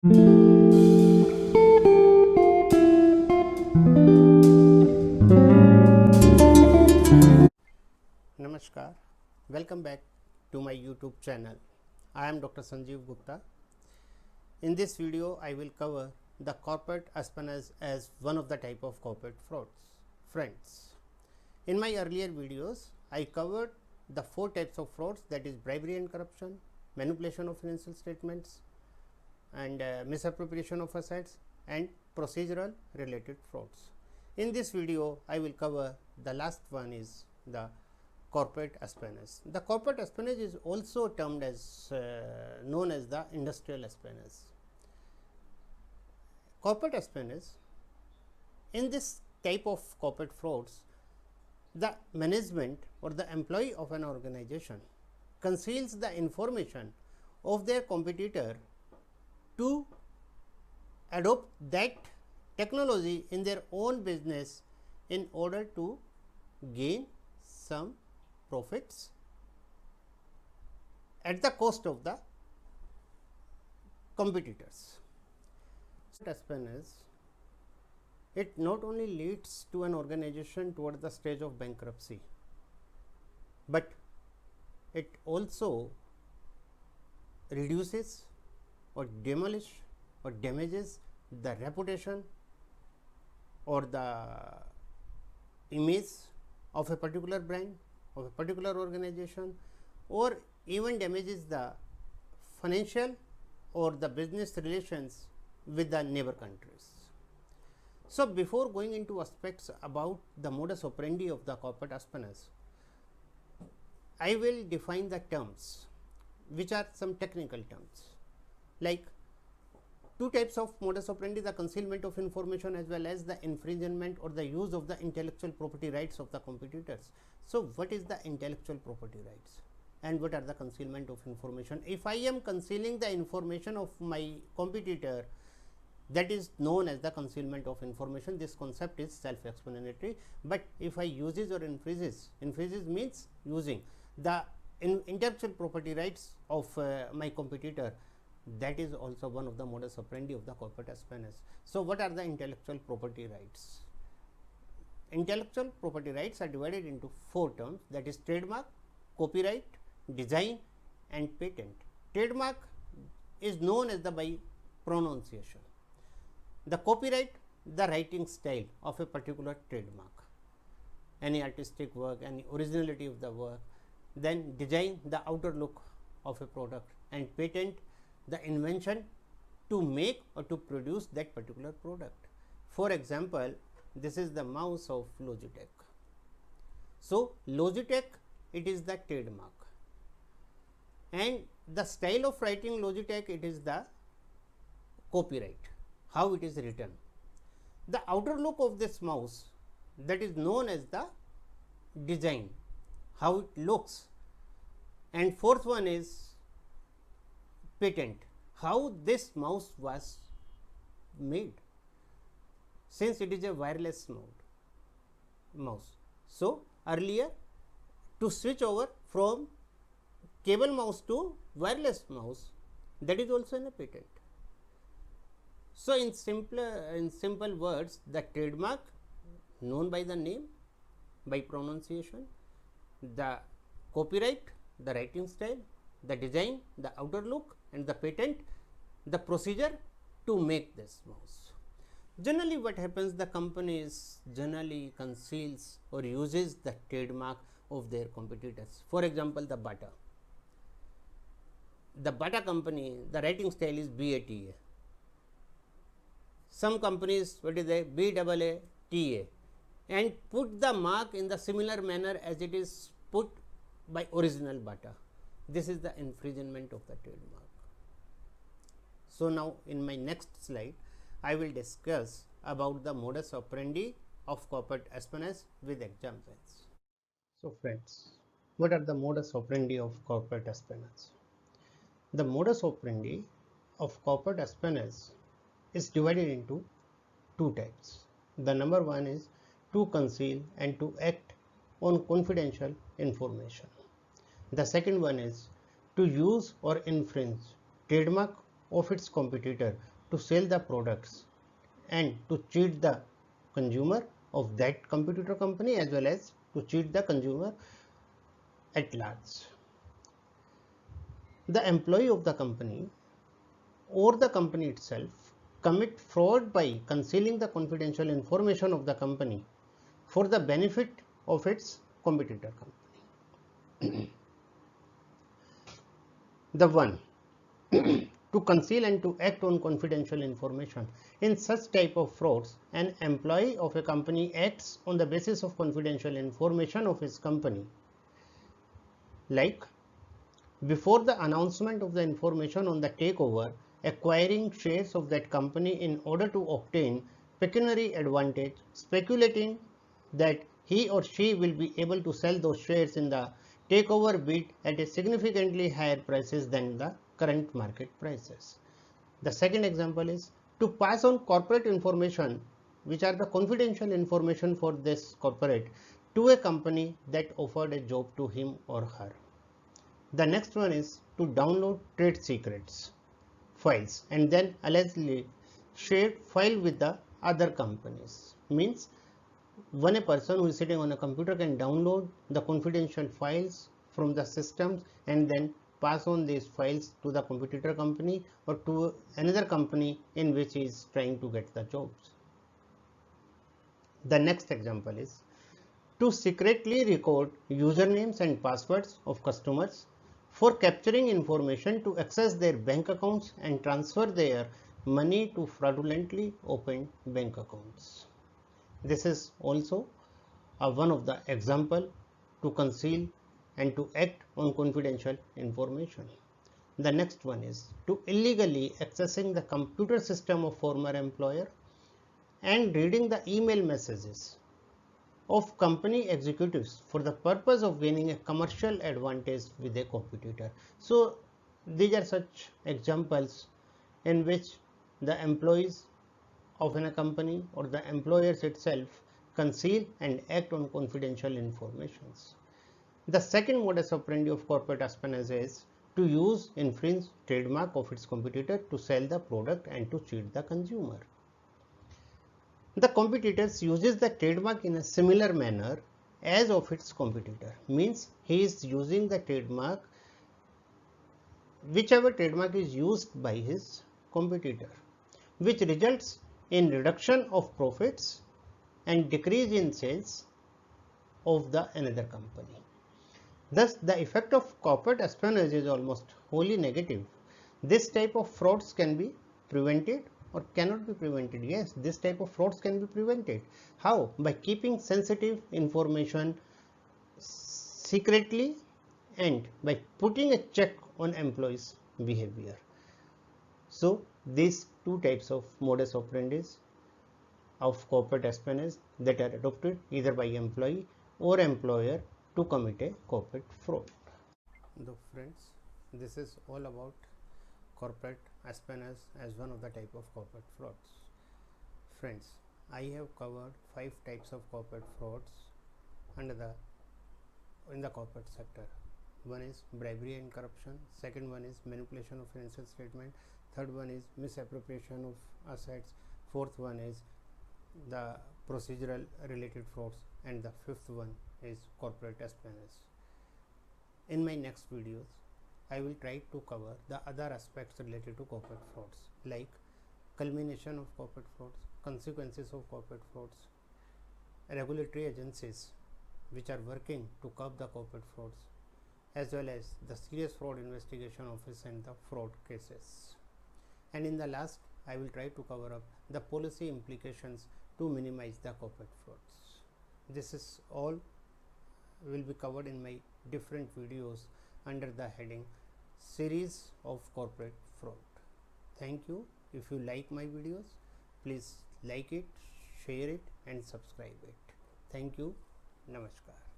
Namaskar, welcome back to my YouTube channel. I am Dr. Sanjeev Gupta. In this video, I will cover the corporate espionage as one of the type of corporate frauds. Friends, in my earlier videos, I covered the 4 types of frauds, that is bribery and corruption, manipulation of financial statements, and misappropriation of assets, and procedural related frauds. In this video, I will cover the last one, is the corporate espionage. The corporate espionage is also termed as known as the industrial espionage. Corporate espionage, in this type of corporate frauds, the management or the employee of an organization conceals the information of their competitor to adopt that technology in their own business in order to gain some profits at the cost of the competitors. Espionage, it not only leads to an organization toward the stage of bankruptcy, but it also reduces or demolish or damages the reputation or the image of a particular brand, of a particular organization, or even damages the financial or the business relations with the neighbor countries. So, before going into aspects about the modus operandi of the corporate espionage, I will define the terms, which are some technical terms, like 2 types of modus operandi: the concealment of information as well as the infringement or the use of the intellectual property rights of the competitors. So, what is the intellectual property rights and what are the concealment of information? If I am concealing the information of my competitor, that is known as the concealment of information. This concept is self-explanatory, but if I uses or infringes means using the intellectual property rights of my competitor, that is also one of the modus operandi of the corporate espionage. So, what are the intellectual property rights? Intellectual property rights are divided into 4 terms, that is trademark, copyright, design, and patent. Trademark is known as the by pronunciation. The copyright, the writing style of a particular trademark, any artistic work, any originality of the work. Then design, the outer look of a product, and patent, the invention to make or to produce that particular product. For example, this is the mouse of Logitech. So, Logitech, it is the trademark, and the style of writing Logitech, it is the copyright, how it is written. The outer look of this mouse, that is known as the design, how it looks. And fourth one is patent, how this mouse was made, since it is a wireless mouse. So, earlier to switch over from cable mouse to wireless mouse, that is also in a patent. So, in simple words, the trademark known by the name, by pronunciation, the copyright, the writing style, the design, the outer look, and the patent, the procedure to make this mouse. Generally, what happens, the companies generally conceals or uses the trademark of their competitors. For example, the Bata company, the writing style is BATA. Some companies, what is a BAATA, and put the mark in the similar manner as it is put by original Bata. This is the infringement of the trademark. So, now in my next slide, I will discuss about the modus operandi of corporate espionage with examples. So, friends, what are the modus operandi of corporate espionage? The modus operandi of corporate espionage is divided into 2 types. The number 1 is to conceal and to act on confidential information. The second one is to use or infringe trademark of its competitor to sell the products and to cheat the consumer of that competitor company as well as to cheat the consumer at large. The employee of the company or the company itself commit fraud by concealing the confidential information of the company for the benefit of its competitor company. The one to conceal and to act on confidential information. In such type of frauds, an employee of a company acts on the basis of confidential information of his company, like before the announcement of the information on the takeover, acquiring shares of that company in order to obtain pecuniary advantage, speculating that he or she will be able to sell those shares in the takeover bid at a significantly higher prices than the current market prices. The second example is to pass on corporate information, which are the confidential information for this corporate, to a company that offered a job to him or her. The next one is to download trade secrets files and then allegedly share file with the other companies. Means when a person who is sitting on a computer can download the confidential files from the systems and then pass on these files to the competitor company or to another company in which he is trying to get the jobs. The next example is to secretly record usernames and passwords of customers for capturing information to access their bank accounts and transfer their money to fraudulently opened bank accounts. This is also one of the example to conceal and to act on confidential information. The next one is to illegally accessing the computer system of former employer and reading the email messages of company executives for the purpose of gaining a commercial advantage with a competitor. So these are such examples in which the employees of a company or the employers itself conceal and act on confidential informations. The second modus operandi of corporate espionage is to use infringe trademark of its competitor to sell the product and to cheat the consumer. The competitors uses the trademark in a similar manner as of its competitor. Means he is using the trademark, whichever trademark is used by his competitor, which results in reduction of profits and decrease in sales of the another company. Thus, the effect of corporate espionage is almost wholly negative. This type of frauds can be prevented or cannot be prevented. Yes, this type of frauds can be prevented. How? By keeping sensitive information secretly and by putting a check on employees' behavior. So, these two types of modus operandi of corporate espionage that are adopted either by employee or employer to commit a corporate fraud. So friends, this is all about corporate espionage as one of the type of corporate frauds. Friends, I have covered 5 types of corporate frauds in the corporate sector. One is bribery and corruption, second one is manipulation of financial statement, third one is misappropriation of assets, fourth one is the procedural related frauds, and the fifth one is corporate espionage. In my next videos, I will try to cover the other aspects related to corporate frauds, like culmination of corporate frauds, consequences of corporate frauds, regulatory agencies which are working to curb the corporate frauds, as well as the serious fraud investigation office and the fraud cases. And in the last, I will try to cover up the policy implications to minimize the corporate frauds. This is all will be covered in my different videos under the heading series of corporate fraud. Thank you. If you like my videos, please like it, share it and subscribe it. Thank you. Namaskar.